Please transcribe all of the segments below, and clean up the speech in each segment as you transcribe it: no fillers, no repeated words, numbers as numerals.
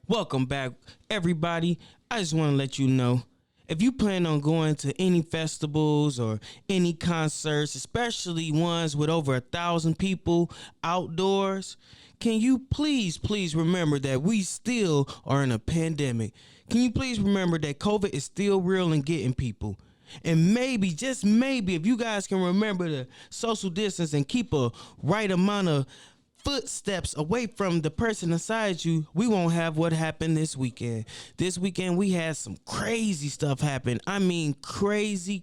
Welcome back, everybody. I just want to let you know, if you plan on going to any festivals or any concerts, especially ones with over 1,000 people outdoors, can you please remember that we still are in a pandemic? Can you please remember that COVID is still real and getting people? And maybe, just maybe, if you guys can remember to social distance and keep a right amount of footsteps away from the person beside you, we won't have what happened this weekend. This weekend we had some crazy stuff happen. I mean, crazy,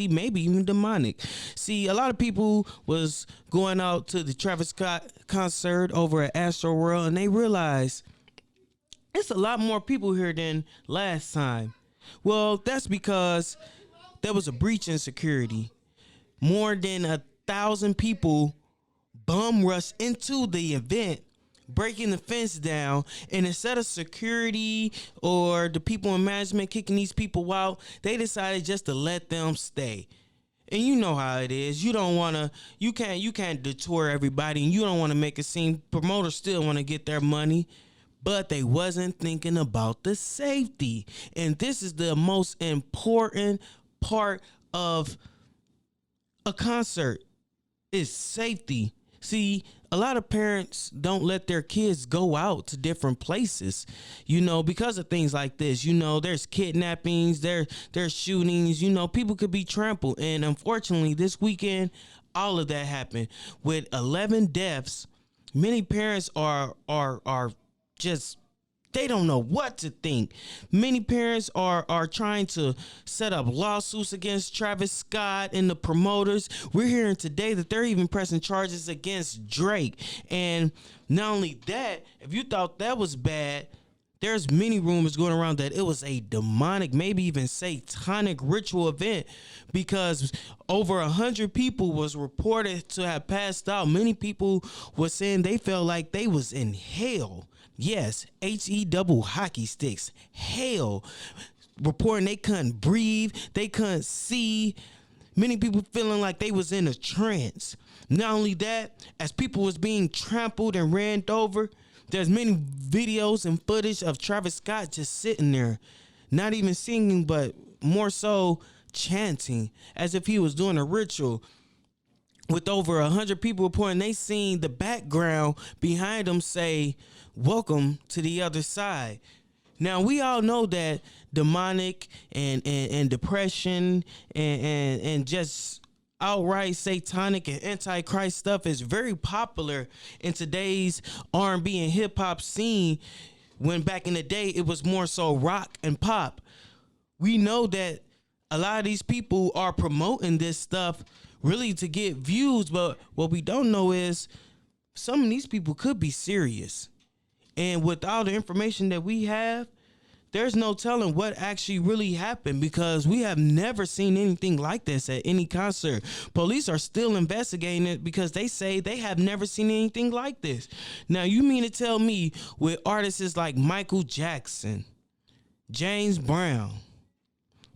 maybe even demonic. See, a lot of people was going out to the Travis Scott concert over at Astroworld, and they realized it's a lot more people here than last time. Well, that's because there was a breach in security. More than 1,000 people bum rushed into the event, breaking the fence down, and instead of security or the people in management kicking these people out, they decided just to let them stay. And you know how it is. You don't want to, you can't detour everybody, and you don't want to make it seem promoters still want to get their money, but they wasn't thinking about the safety. And this is the most important part of a concert, is safety. See, a lot of parents don't let their kids go out to different places, because of things like this. There's kidnappings, there's shootings, people could be trampled. And unfortunately, this weekend, all of that happened. With 11 deaths, many parents are just, they don't know what to think. Many parents are trying to set up lawsuits against Travis Scott and the promoters. We're hearing today that they're even pressing charges against Drake. And not only that, if you thought that was bad, there's many rumors going around that it was a demonic, maybe even satanic ritual event, because over 100 people was reported to have passed out. Many people were saying they felt like they was in hell. Yes, H-E-double hockey sticks. Hell. Reporting they couldn't breathe. They couldn't see. Many people feeling like they was in a trance. Not only that, as people was being trampled and ran over, there's many videos and footage of Travis Scott just sitting there, not even singing, but more so chanting, as if he was doing a ritual. With over 100 people reporting they seen the background behind them say, "Welcome to the other side." Now, we all know that demonic and depression and just outright satanic and antichrist stuff is very popular in today's R&B and hip hop scene, when back in the day it was more so rock and pop. We know that a lot of these people are promoting this stuff really to get views, but what we don't know is some of these people could be serious. And with all the information that we have, there's no telling what actually really happened, because we have never seen anything like this at any concert. Police are still investigating it because they say they have never seen anything like this. Now, you mean to tell me with artists like Michael Jackson, James Brown,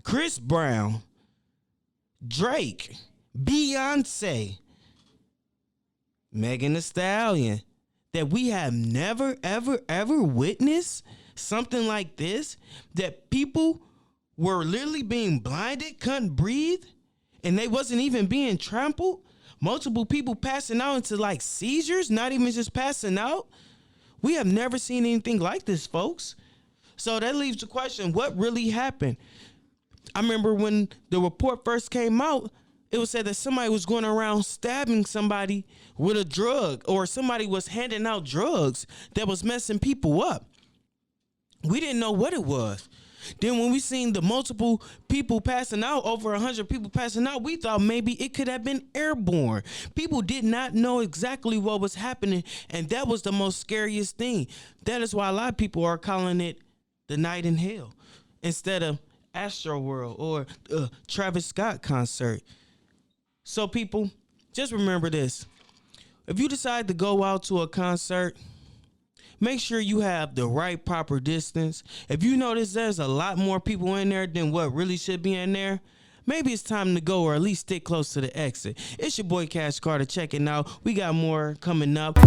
Chris Brown, Drake, Beyonce, Megan Thee Stallion, that we have never, ever witnessed something like this? That people were literally being blinded, couldn't breathe, and they wasn't even being trampled? Multiple people passing out into like seizures, not even just passing out? We have never seen anything like this, folks. So that leaves the question, what really happened? I remember when the report first came out, it was said that somebody was going around stabbing somebody with a drug, or somebody was handing out drugs that was messing people up. We didn't know what it was. Then when we seen the multiple people passing out, over 100 people passing out, we thought maybe it could have been airborne. People did not know exactly what was happening, and that was the most scariest thing. That is why a lot of people are calling it the night in hell instead of Astroworld or Travis Scott concert. So people, just remember this. If you decide to go out to a concert, make sure you have the right proper distance. If you notice there's a lot more people in there than what really should be in there, maybe it's time to go, or at least stick close to the exit. It's your boy Cash Carter checking out. We got more coming up.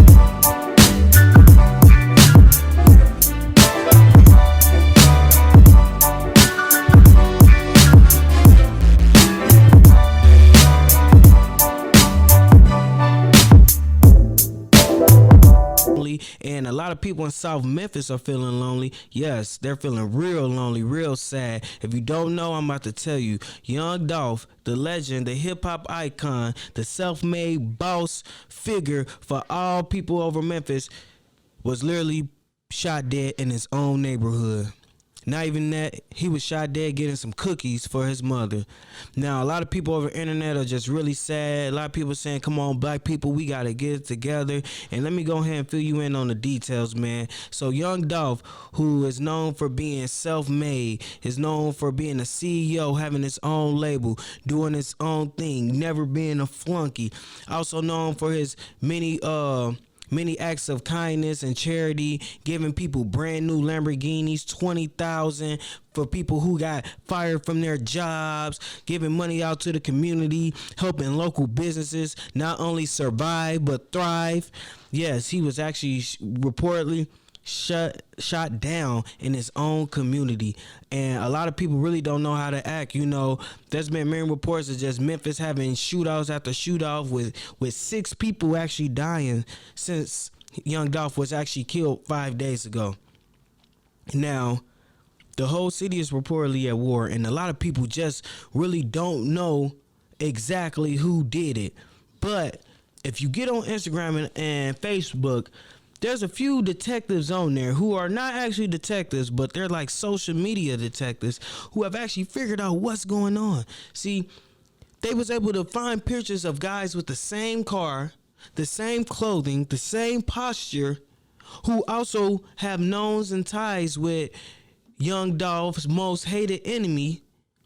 lot of people in South Memphis are feeling lonely. Yes, they're feeling real lonely, real sad. If you don't know, I'm about to tell you. Young Dolph, the legend, the hip-hop icon, the self-made boss figure for all people over Memphis, was literally shot dead in his own neighborhood. Not even that, he was shot dead getting some cookies for his mother. Now, a lot of people over the internet are just really sad. A lot of people saying, come on, black people, we got to get it together. And let me go ahead and fill you in on the details, man. So, Young Dolph, who is known for being self-made, is known for being a CEO, having his own label, doing his own thing, never being a flunky. Also known for his many acts of kindness and charity, giving people brand new Lamborghinis, $20,000 for people who got fired from their jobs, giving money out to the community, helping local businesses not only survive but thrive. Yes, he was actually reportedly shot down in his own community, and a lot of people really don't know how to act. You know, there's been many reports of just Memphis having shootouts after shootout with 6 people actually dying since Young Dolph was actually killed 5 days ago. Now, the whole city is reportedly at war, and a lot of people just really don't know exactly who did it. But if you get on Instagram and Facebook, there's a few detectives on there who are not actually detectives, but they're like social media detectives who have actually figured out what's going on. See, they was able to find pictures of guys with the same car, the same clothing, the same posture, who also have knowns and ties with Young Dolph's most hated enemy,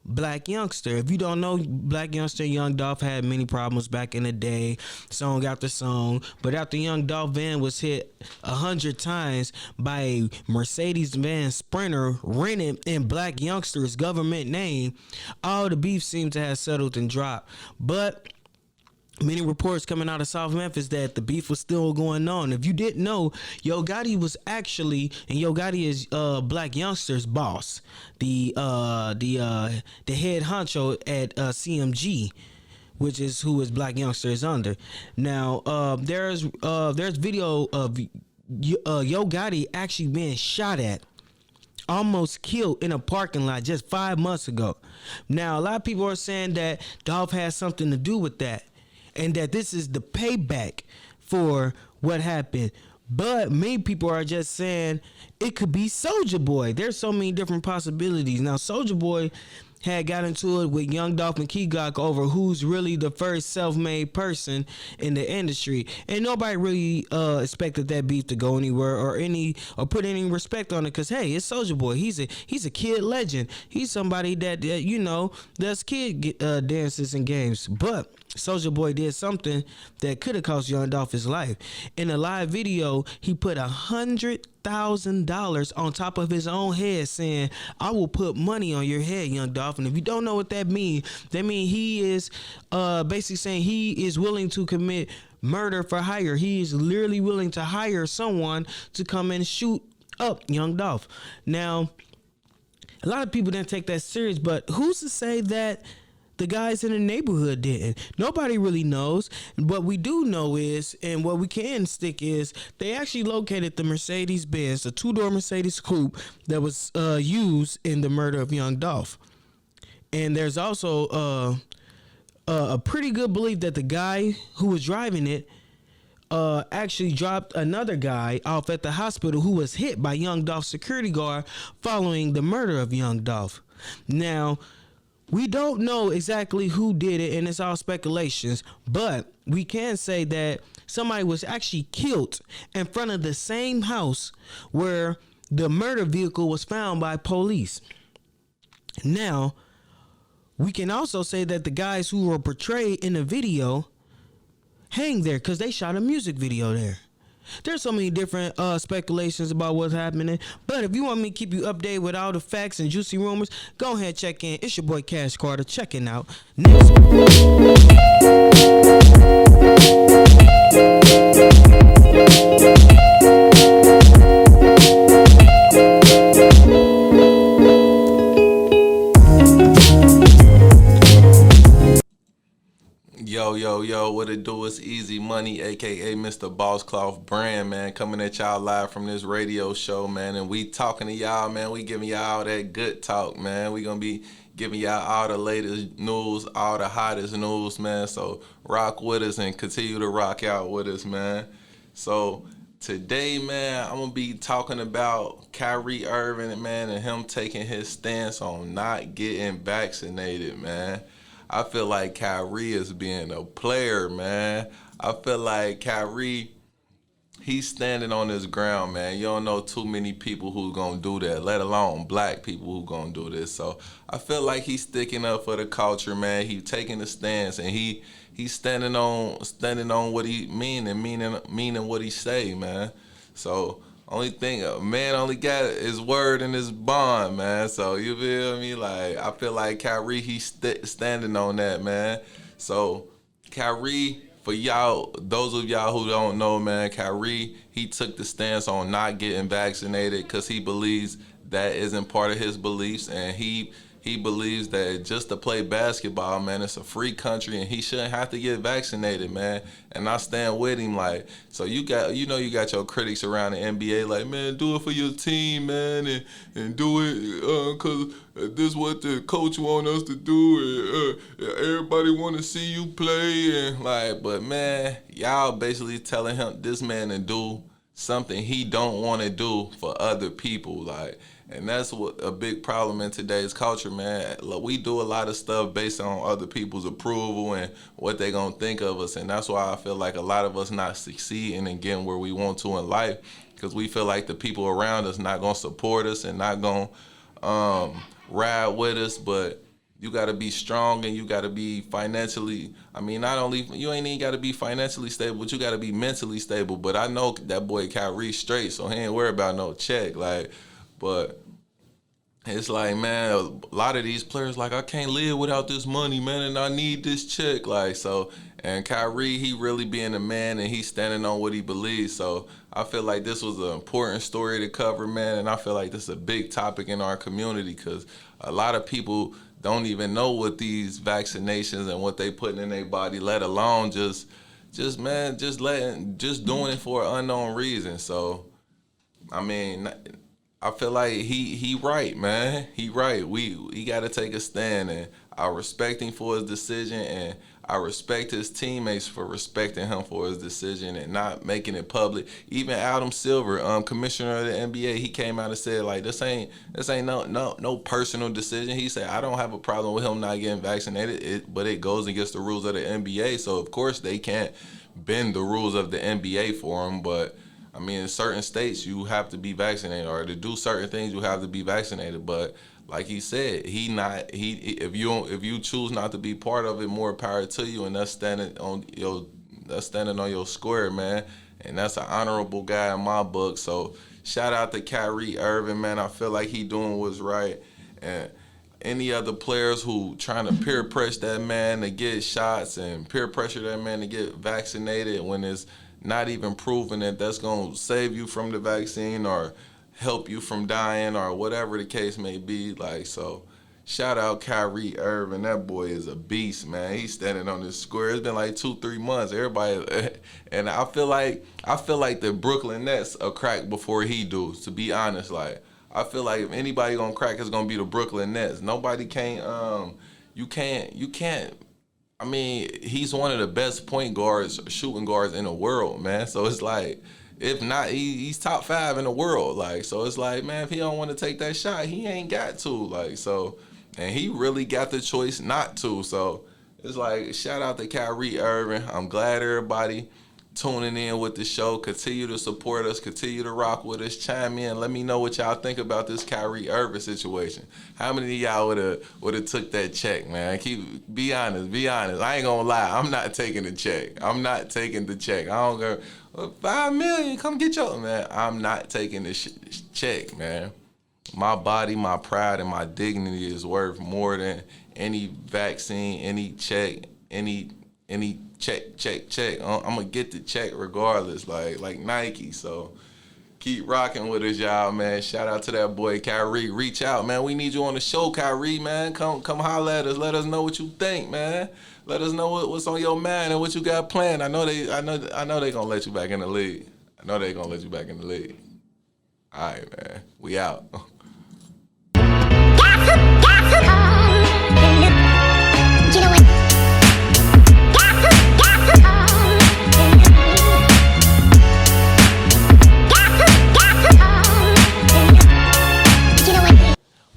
Black Youngster. If you don't know, Black Youngster, Young Dolph had many problems back in the day, song after song. But after Young Dolph van was hit 100 times by a Mercedes-Benz Sprinter rented in Black Youngster's government name, all the beef seemed to have settled and dropped. But many reports coming out of South Memphis that the beef was still going on. If you didn't know, Yo Gotti was actually, and Yo Gotti is Black Youngster's boss, the head honcho at CMG, which is who is Black Youngster is under. Now, there's video of Yo Gotti actually being shot at, almost killed in a parking lot just 5 months ago. Now, a lot of people are saying that Dolph has something to do with that, and that this is the payback for what happened. But many people are just saying it could be Soulja Boy. There's so many different possibilities. Now, Soulja Boy had got into it with Young Dolph and Key Glock over who's really the first self-made person in the industry, and nobody really expected that beef to go anywhere or put any respect on it, because hey, it's Soulja Boy. He's a kid legend. He's somebody that you know, does kid dances and games. But Soulja Boy did something that could have cost Young Dolph his life. In a live video, he put $100,000 on top of his own head, saying, "I will put money on your head, Young Dolph." And if you don't know what that means he is basically saying he is willing to commit murder for hire. He is literally willing to hire someone to come and shoot up Young Dolph. Now, a lot of people didn't take that serious, but who's to say that the guys in the neighborhood didn't? Nobody really knows. What we do know is, and what we can stick is, they actually located the Mercedes-Benz, the 2-door Mercedes coupe that was used in the murder of Young Dolph. And there's also a pretty good belief that the guy who was driving it actually dropped another guy off at the hospital who was hit by Young Dolph's security guard following the murder of Young Dolph. Now, we don't know exactly who did it, and it's all speculations, but we can say that somebody was actually killed in front of the same house where the murder vehicle was found by police. Now, we can also say that the guys who were portrayed in the video hang there because they shot a music video there. There's so many different speculations about what's happening. But if you want me to keep you updated with all the facts and juicy rumors, go ahead, check in. It's your boy Cash Carter checking out. Next. Yo, Yo, what it do? It's Easy Money, aka Mr. Boss Cloth Brand, man. Coming at y'all live from this radio show, man. And we talking to y'all, man. We giving y'all all that good talk, man. We gonna be giving y'all all the latest news, all the hottest news, man. So rock with us and continue to rock out with us, man. So today, man, I'm gonna be talking about Kyrie Irving, man, and him taking his stance on not getting vaccinated, man. I feel like Kyrie is being a player, man. I feel like Kyrie, he's standing on his ground, man. You don't know too many people who's gonna do that, let alone black people who gonna do this. So I feel like he's sticking up for the culture, man. He's taking a stance, and he's standing on what he meaning what he say, man. So only thing a man only got his word and his bond, man. So you feel me? Like I feel like Kyrie, he's standing on that, man. So Kyrie, for y'all, those of y'all who don't know, man, Kyrie, he took the stance on not getting vaccinated because he believes that isn't part of his beliefs, and he believes that just to play basketball, man, it's a free country, and he shouldn't have to get vaccinated, man. And I stand with him, like, so you got your critics around the NBA, like, man, do it for your team, man, and do it because this is what the coach want us to do, and everybody want to see you play, and like, but man, y'all basically telling him, this man, to do something he don't want to do for other people, like. And that's what a big problem in today's culture, man. We do a lot of stuff based on other people's approval and what they gonna think of us, and that's why I feel like a lot of us not succeeding and getting where we want to in life, because we feel like the people around us not gonna support us and not gonna ride with us. But you gotta be strong, and you gotta be financially. I mean, not only you ain't even gotta be financially stable, but you gotta be mentally stable. But I know that boy Kyrie straight, so he ain't worried about no check, like. But it's like, man, a lot of these players, like, I can't live without this money, man, and I need this check, like, so. And Kyrie, he really being a man, and he's standing on what he believes. So I feel like this was an important story to cover, man, and I feel like this is a big topic in our community, because a lot of people don't even know what these vaccinations and what they putting in their body, let alone just doing it for an unknown reason. So, I mean, I feel like he right, man. He right. He got to take a stand, and I respect him for his decision, and I respect his teammates for respecting him for his decision and not making it public. Even Adam Silver, commissioner of the NBA, he came out and said, like, this ain't no personal decision. He said, I don't have a problem with him not getting vaccinated, but it goes against the rules of the NBA. So of course they can't bend the rules of the NBA for him, but I mean, in certain states, you have to be vaccinated, or to do certain things, you have to be vaccinated. But like he said, if you choose not to be part of it, more power to you, and that's standing on your square, man. And that's an honorable guy in my book. So shout out to Kyrie Irving, man. I feel like he doing what's right. And any other players who trying to peer pressure that man to get shots and peer pressure that man to get vaccinated when it's not even proven that that's going to save you from the vaccine or help you from dying or whatever the case may be. Like, so shout out Kyrie Irving. That boy is a beast, man. He's standing on this square. It's been like 2-3 months. Everybody, and I feel like the Brooklyn Nets will crack before he do, to be honest. Like, I feel like if anybody going to crack, it's going to be the Brooklyn Nets. Nobody can't, you can't. I mean, he's one of the best point guards, shooting guards in the world, man. So it's like, if not, he's top 5 in the world. Like, so it's like, man, if he don't want to take that shot, he ain't got to. Like, so, and he really got the choice not to. So it's like, shout out to Kyrie Irving. I'm glad everybody tuning in with the show. Continue to support us. Continue to rock with us. Chime in. Let me know what y'all think about this Kyrie Irving situation. How many of y'all would have took that check, man? Be honest. I ain't gonna lie. I'm not taking the check. I don't go, $5 million. Come get your man. I'm not taking this check, man. My body, my pride, and my dignity is worth more than any vaccine, any check, any check. I'm gonna get the check regardless, like Nike. So Keep rocking with us, y'all, man. Shout out to that boy Kyrie. Reach out, man. We need you on the show, Kyrie, man. Come holler at us. Let us know what you think, man. Let us know what's on your mind and what you got planned. I know they gonna let you back in the league. I know they gonna let you back in the league. All right, man. We out.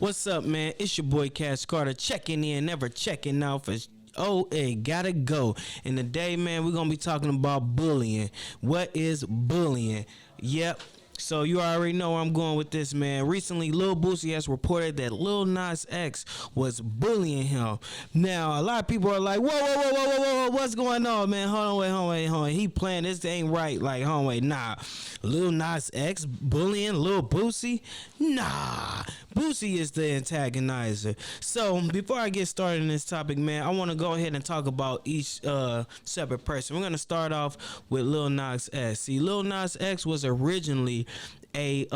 What's up, man? It's your boy Cash Carter, checking in, never checking out for it gotta go. And today, man, we're gonna be talking about bullying. What is bullying? Yep. So you already know where I'm going with this, man. Recently, Lil Boosie has reported that Lil Nas X was bullying him. Now, a lot of people are like, whoa, what's going on, man? Hold on. He playing, this ain't right. Like, nah. Lil Nas X bullying Lil Boosie? Nah. Boosie is the antagonizer. So, before I get started in this topic, man, I want to go ahead and talk about each separate person. We're going to start off with Lil Nas X. See, Lil Nas X was originally a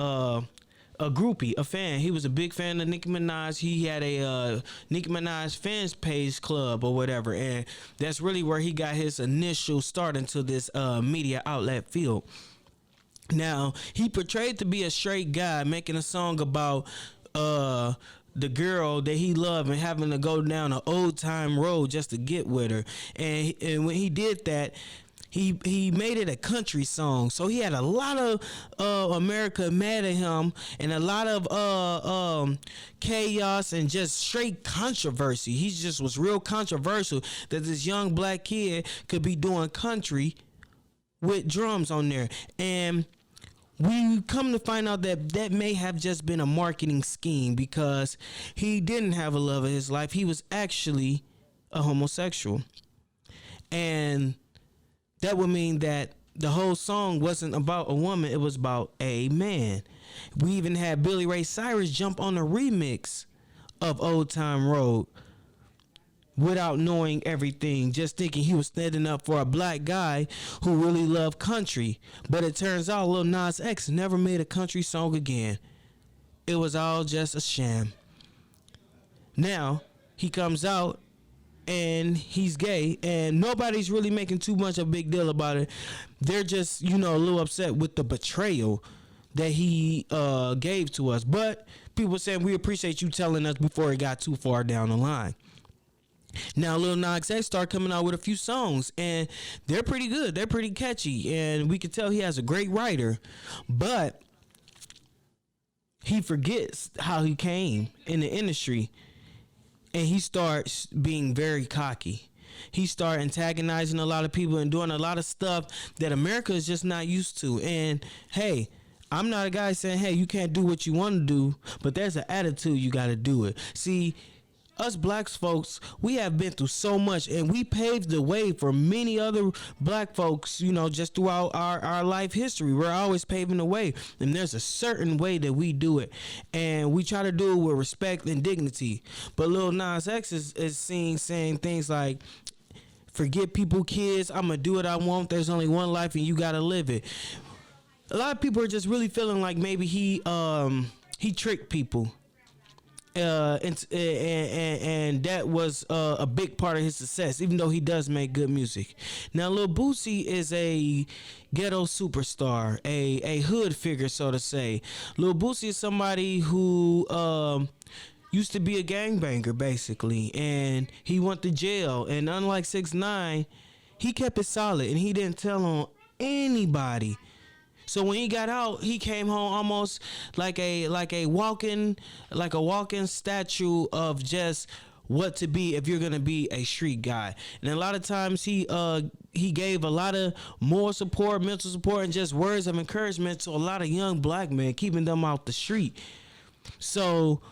groupie, a fan. He was a big fan of Nicki Minaj. He had a Nicki Minaj fans page club or whatever, and that's really where he got his initial start into this media outlet field. Now, he portrayed to be a straight guy making a song about the girl that he loved and having to go down an old time road just to get with her. And when he did that, he made it a country song. So he had a lot of America mad at him and a lot of chaos and just straight controversy. He just was real controversial that this young black kid could be doing country with drums on there. And we come to find out that may have just been a marketing scheme because he didn't have a love of his life. He was actually a homosexual. And that would mean that the whole song wasn't about a woman, it was about a man. We even had Billy Ray Cyrus jump on a remix of Old Time Road without knowing everything, just thinking he was standing up for a black guy who really loved country. But it turns out Lil Nas X never made a country song again. It was all just a sham. Now, he comes out and he's gay, and nobody's really making too much of a big deal about it. They're just, a little upset with the betrayal that he gave to us. But people saying, we appreciate you telling us before it got too far down the line. Now, Lil Nas X started coming out with a few songs, and they're pretty good. They're pretty catchy, and we can tell he has a great writer. But he forgets how he came in the industry, and he starts being very cocky. He started antagonizing a lot of people and doing a lot of stuff that America is just not used to. And, hey, I'm not a guy saying, hey, you can't do what you want to do, but there's an attitude you got to do it. See, us black folks, we have been through so much, and we paved the way for many other black folks, just throughout our life history. We're always paving the way, and there's a certain way that we do it, and we try to do it with respect and dignity. But Lil Nas X is saying things like, forget people, kids, I'm going to do what I want. There's only one life, and you got to live it. A lot of people are just really feeling like maybe he tricked people. And that was a big part of his success, even though he does make good music. Now, Lil Boosie is a ghetto superstar, a hood figure, so to say. Lil Boosie is somebody who used to be a gangbanger, basically, and he went to jail. And unlike 6ix9ine, he kept it solid, and he didn't tell on anybody. So when he got out, he came home almost like a walking statue of just what to be if you're gonna be a street guy. And a lot of times he gave a lot of moral support, mental support, and just words of encouragement to a lot of young black men, keeping them out the street. So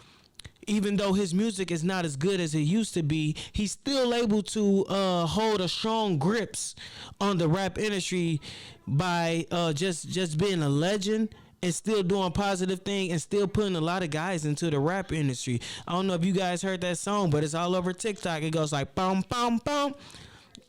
even though his music is not as good as it used to be, he's still able to hold a strong grips on the rap industry by just being a legend and still doing positive thing and still putting a lot of guys into the rap industry. I don't know if you guys heard that song, but it's all over TikTok. It goes like, bum, bum, bum.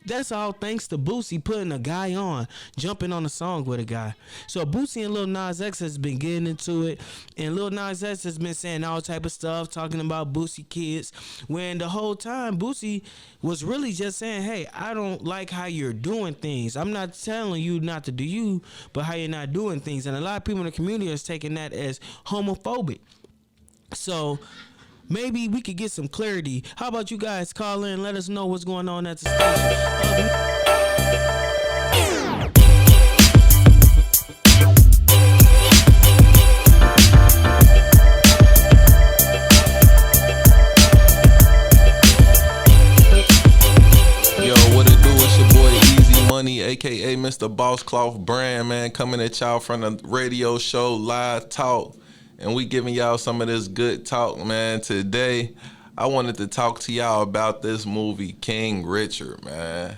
That's all thanks to Boosie putting a guy on, jumping on a song with a guy. So Boosie and Lil Nas X has been getting into it, and Lil Nas X has been saying all type of stuff, talking about Boosie kids, when the whole time Boosie was really just saying, hey, I don't like how you're doing things. I'm not telling you not to do you, but how you're not doing things. And a lot of people in the community is taking that as homophobic. So maybe we could get some clarity. How about you guys call in and let us know what's going on at the station? Yo, what it do? It's your boy Easy Money, aka Mr. Boss Cloth Brand, man, coming at y'all from the radio show Live Talk. And we giving y'all some of this good talk, man. Today, I wanted to talk to y'all about this movie, King Richard, man.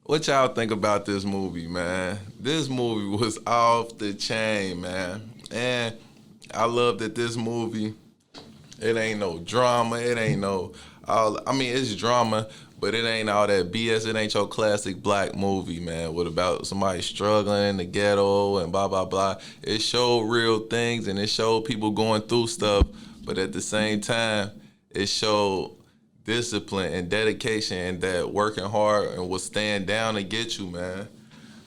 What y'all think about this movie, man? This movie was off the chain, man. And I love that this movie, it ain't no drama. It ain't no, it's drama, but it ain't all that BS. It ain't your classic black movie, man, with about somebody struggling in the ghetto and blah, blah, blah. It showed real things and it showed people going through stuff, but at the same time, it showed discipline and dedication and that working hard and will stand down and get you, man.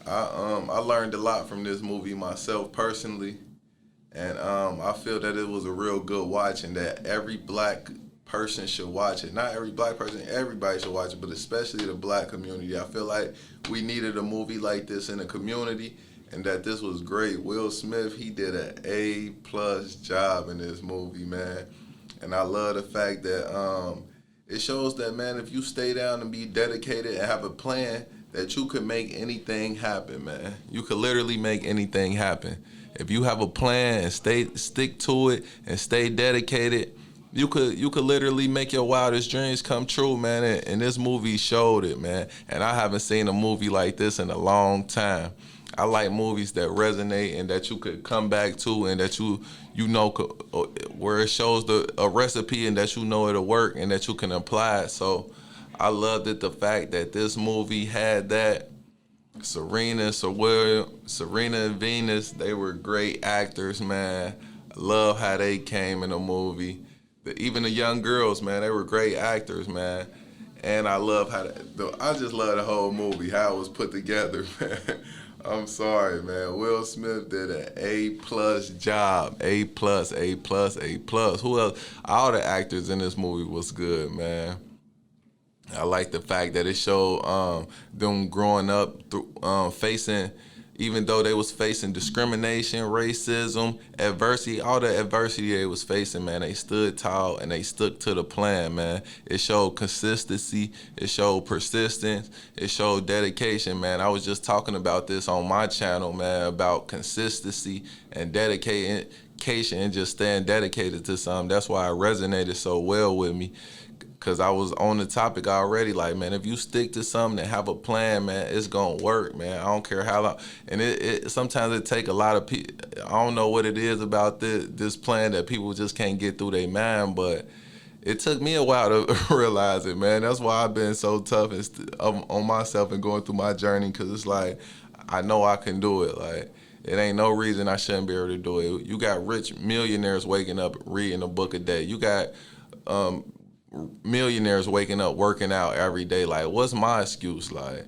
I learned a lot from this movie myself personally, and I feel that it was a real good watch and that every black person should watch it. Not every black person, everybody should watch it, but especially the black community. I feel like we needed a movie like this in the community, and that this was great. Will Smith, he did an A+ job in this movie, man. And I love the fact that it shows that, man, if you stay down and be dedicated and have a plan, that you could make anything happen, man. You could literally make anything happen. If you have a plan and stick to it and stay dedicated, you could literally make your wildest dreams come true, man. And this movie showed it, man. And I haven't seen a movie like this in a long time. I like movies that resonate and that you could come back to and that you know where it shows a recipe and that you know it'll work and that you can apply it. So I loved it, the fact that this movie had that. Serena and Venus, they were great actors, man. I love how they came in the movie. Even the young girls, man, they were great actors, man. And I love I just love the whole movie, how it was put together, man. I'm sorry, man. Will Smith did an A+ job. A+. Who else? All the actors in this movie was good, man. I like the fact that it showed them growing up facing, even though they was facing discrimination, racism, adversity, all the adversity they was facing, man, they stood tall and they stuck to the plan, man. It showed consistency, it showed persistence, it showed dedication, man. I was just talking about this on my channel, man, about consistency and dedication and just staying dedicated to something. That's why it resonated so well with me. Because I was on the topic already, like, man, if you stick to something and have a plan, man, it's going to work, man. I don't care how long. And it sometimes it take a lot of people. I don't know what it is about this plan that people just can't get through their mind, but it took me a while to realize it, man. That's why I've been so tough on myself and going through my journey, because it's like, I know I can do it. Like, it ain't no reason I shouldn't be able to do it. You got rich millionaires waking up reading a book a day. You got millionaires waking up working out every day. Like, what's my excuse? Like,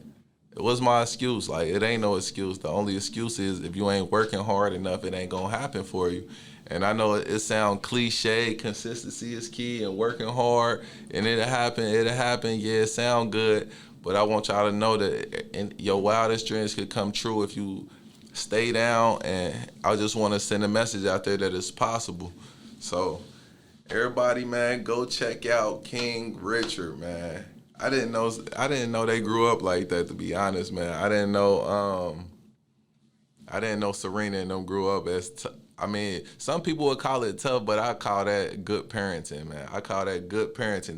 what's my excuse? Like, it ain't no excuse. The only excuse is if you ain't working hard enough, it ain't gonna happen for you. And I know it sound cliche, consistency is key and working hard, and it'll happen. Yeah, it sound good, but I want y'all to know that your wildest dreams could come true if you stay down, and I just want to send a message out there that it's possible. So everybody, man, go check out King Richard, man. I didn't know they grew up like that, to be honest, man. I didn't know Serena and them grew up as I mean, some people would call it tough, but I call that good parenting, man. I call that good parenting.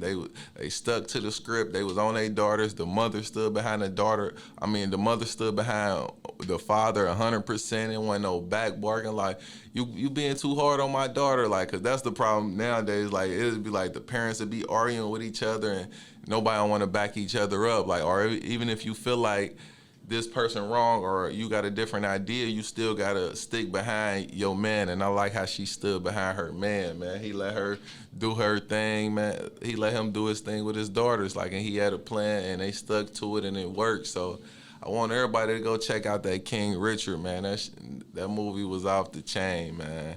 They stuck to the script. They was on their daughters. The mother stood behind the daughter. I mean, the mother stood behind the father 100%. It wasn't no back barking like you being too hard on my daughter, like, cause that's the problem nowadays. Like it'd be like the parents would be arguing with each other and nobody want to back each other up. Like, or even if you feel like this person wrong or you got a different idea, you still gotta stick behind your man. And I like how she stood behind her man. He let her do her thing, man. He let him do his thing with his daughters, like, and he had a plan and they stuck to it and it worked. So I want everybody to go check out that King Richard, man. That movie was off the chain, man.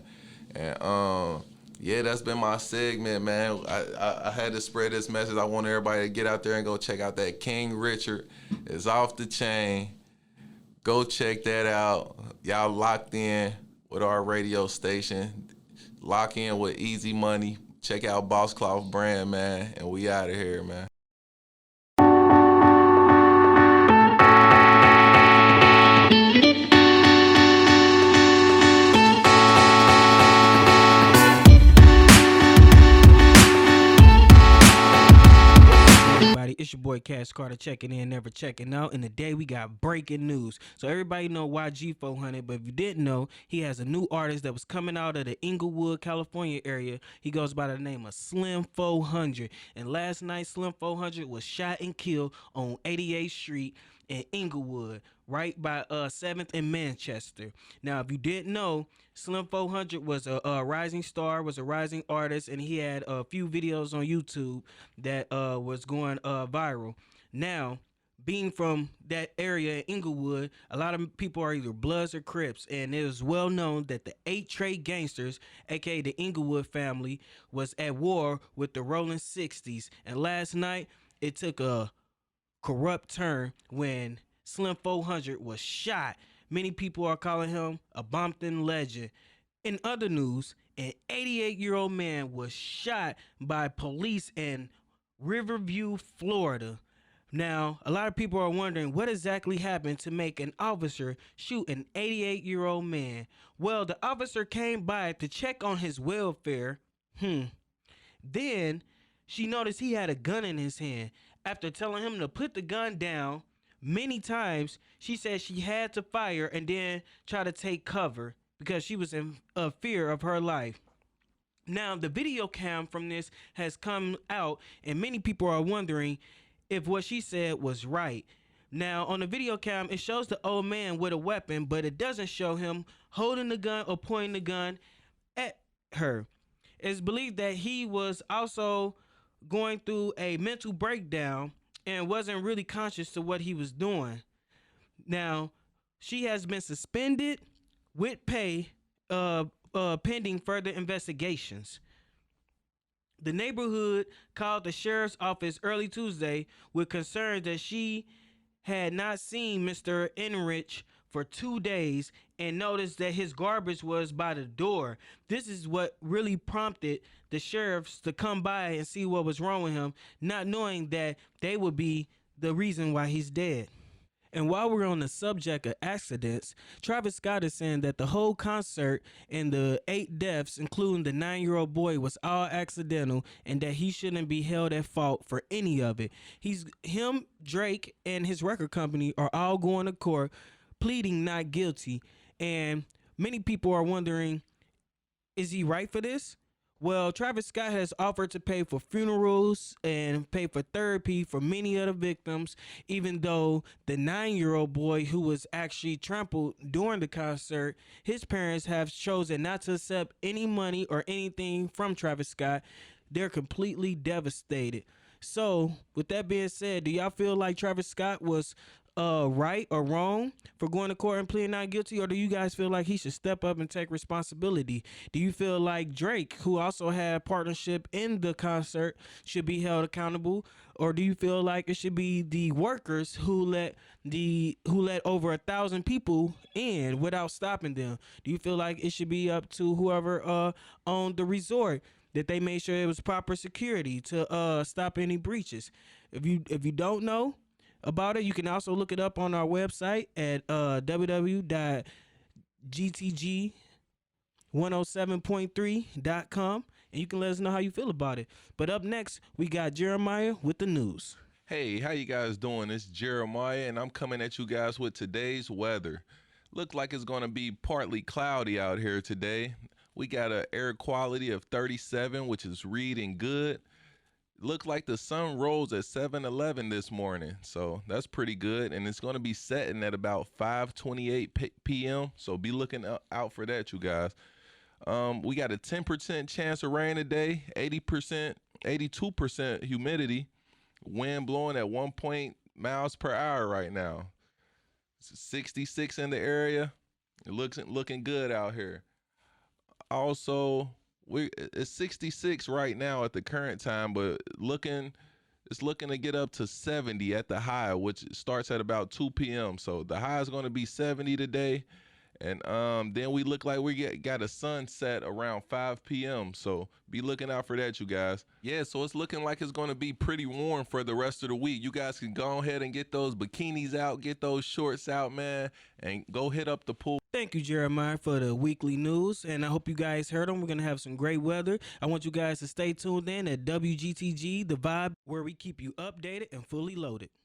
And yeah, that's been my segment, man. I had to spread this message. I want everybody to get out there and go check out that King Richard. It's off the chain. Go check that out. Y'all locked in with our radio station. Lock in with Easy Money. Check out Boss Cloth Brand, man. And we out of here, man. It's your boy Cash Carter checking in, never checking out. And today we got breaking news. So everybody know YG 400, but if you didn't know, he has a new artist that was coming out of the Inglewood, California area. He goes by the name of Slim 400. And last night, Slim 400 was shot and killed on 88th Street in Inglewood, right by 7th and Manchester. Now, if you didn't know, Slim 400 was a rising star, was a rising artist, and he had a few videos on YouTube that was going viral. Now, being from that area in Inglewood, a lot of people are either Bloods or Crips, and it is well known that the 8 Trade Gangsters, aka the Inglewood family, was at war with the Rolling 60s. And last night, it took a corrupt turn when Slim 400 was shot. Many people are calling him a Bompton legend. In other news, an 88-year-old man was shot by police in Riverview, Florida. Now, a lot of people are wondering what exactly happened to make an officer shoot an 88-year-old man. Well, the officer came by to check on his welfare. Then she noticed he had a gun in his hand. After telling him to put the gun down many times, she said she had to fire and then try to take cover because she was in fear of her life. Now, the video cam from this has come out, and many people are wondering if what she said was right. Now, on the video cam, it shows the old man with a weapon, but it doesn't show him holding the gun or pointing the gun at her. It's believed that he was also going through a mental breakdown and wasn't really conscious to what he was doing. Now, she has been suspended with pay pending further investigations. The neighborhood called the sheriff's office early Tuesday with concerns that she had not seen Mr. Enrich for 2 days and noticed that his garbage was by the door. This is what really prompted the sheriffs to come by and see what was wrong with him, not knowing that they would be the reason why he's dead. And while we're on the subject of accidents, Travis Scott is saying that the whole concert and the 8 deaths, including the 9-year-old boy, was all accidental and that he shouldn't be held at fault for any of it. Drake, and his record company are all going to court pleading not guilty. And many people are wondering, is he right for this? Well, Travis Scott has offered to pay for funerals and pay for therapy for many of the victims, even though the 9-year-old boy who was actually trampled during the concert, his parents have chosen not to accept any money or anything from Travis Scott. They're completely devastated. So, with that being said, do y'all feel like Travis Scott was right or wrong for going to court and pleading not guilty, or do you guys feel like he should step up and take responsibility? Do you feel like Drake, who also had partnership in the concert, should be held accountable, or do you feel like it should be the workers who let over 1,000 people in without stopping them? Do you feel like it should be up to whoever owned the resort, that they made sure it was proper security to stop any breaches? If you don't know about it, you can also look it up on our website at www.gtg 107.3.com, and you can let us know how you feel about it. But up next, we got Jeremiah with the news. Hey, how you guys doing? It's Jeremiah, and I'm coming at you guys with today's weather. Look like it's going to be partly cloudy out here today. We got an air quality of 37, which is reading good. Looked like the sun rose at 7:11 this morning, so that's pretty good. And it's going to be setting at about 5:28 p.m. So be looking out for that, you guys. We got a 10% chance of rain today, 80%, 82% humidity, wind blowing at 1 miles per hour right now. It's 66 in the area. It looking good out here. Also, it's 66 right now at the current time, but it's looking to get up to 70 at the high, which starts at about 2 p.m. So the high is going to be 70 today. And then we look like we got a sunset around 5 p.m. So be looking out for that, you guys. Yeah, so it's looking like it's going to be pretty warm for the rest of the week. You guys can go ahead and get those bikinis out, get those shorts out, man, and go hit up the pool. Thank you, Jeremiah, for the weekly news, and I hope you guys heard them. We're going to have some great weather. I want you guys to stay tuned in at WGTG, The Vibe, where we keep you updated and fully loaded.